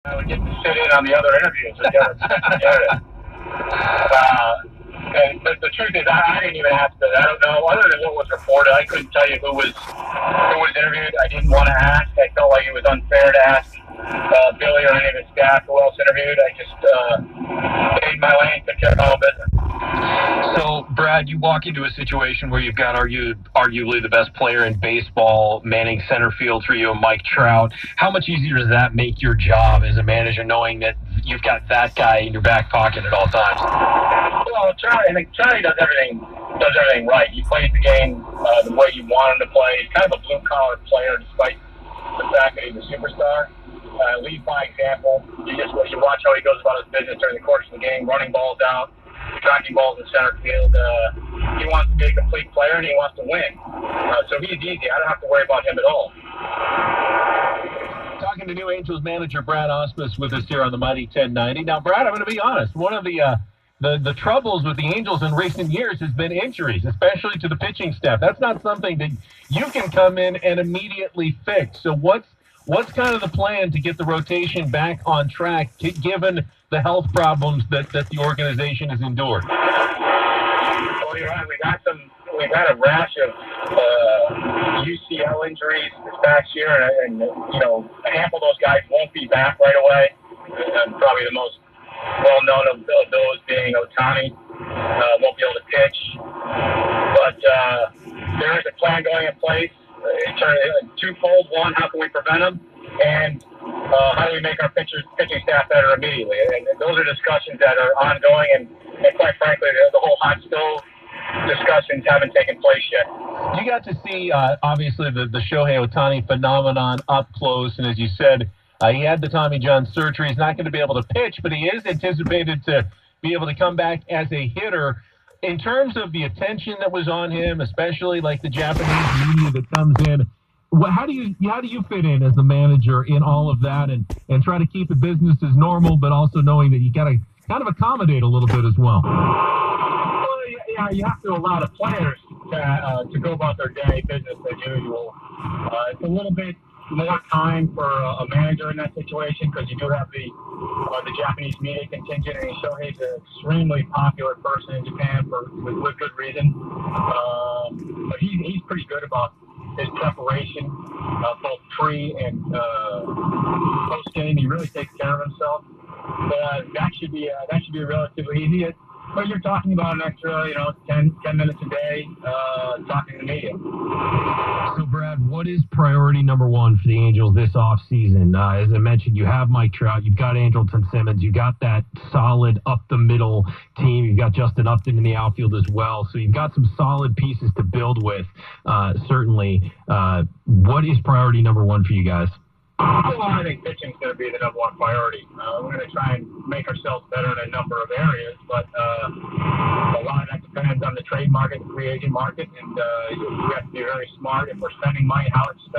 I would get to sit in on the other interviews with the other candidates. But the truth is, I didn't even ask that. I don't know. Other than what was reported, I couldn't tell you who was interviewed. I didn't want to ask. I felt like it was unfair to ask Billy or any of his staff who else interviewed. I just stayed my lane, took care of my own business. So, Brad, you walk into a situation where you've got arguably the best player in baseball manning center field for you, Mike Trout. How much easier does that make your job as a manager, knowing that you've got that guy in your back pocket at all times? Well, Charlie does everything right. He plays the game the way you want him to play. He's kind of a blue-collar player, despite the fact that he's a superstar. Lead by example. You watch how he goes about his business during the course of the game, running balls out, tracking balls in center field. He wants to be a complete player, and he wants to win. So he's easy. I don't have to worry about him at all. Talking to new Angels manager Brad AUSMUS with us here on the Mighty 1090. Now, Brad, I'm going to be honest. One of the troubles with the Angels in recent years has been injuries, especially to the pitching staff. That's not something that you can come in and immediately fix. So what's kind of the plan to get the rotation back on track, given the health problems that the organization has endured? Well, you're right. We've had a rash of UCL injuries this past year, and a handful of those guys won't be back right away. And probably the most well-known of those being Ohtani, won't be able to pitch. But there is a plan going in place. It's twofold. One, how can we prevent them? And how do we make our pitching staff better immediately? And those are discussions that are ongoing, and quite frankly, the whole hot stove discussions haven't taken place yet. You got to see, obviously, the Shohei Ohtani phenomenon up close, and as you said, he had the Tommy John surgery. He's not going to be able to pitch, but he is anticipated to be able to come back as a hitter. In terms of the attention that was on him, especially like the Japanese media that comes in, how do you fit in as the manager in all of that and try to keep the business as normal, but also knowing that you got to kind of accommodate a little bit as well? Well, yeah, you have to allow the players to go about their day, business as usual. It's a little bit more time for a manager in that situation because you do have the Japanese media contingent, and Shohei's an extremely popular person in Japan with good reason. But he's pretty good about his preparation, both pre and post game. He really takes care of himself. That should be relatively easy. But you're talking about an extra, 10 minutes a day talking to the media. So, Brad, what is priority number one for the Angels this offseason? As I mentioned, you have Mike Trout, you've got Andrelton Simmons, you've got that solid up-the-middle team, you've got Justin Upton in the outfield as well, so you've got some solid pieces to build with, certainly. What is priority number one for you guys? Well, I think pitching is going to be the number one priority. We're going to try and make ourselves better in a number of areas, but a lot of that depends on the trade market, the free agent market, and we have to be very smart if we're spending money, how it's spent.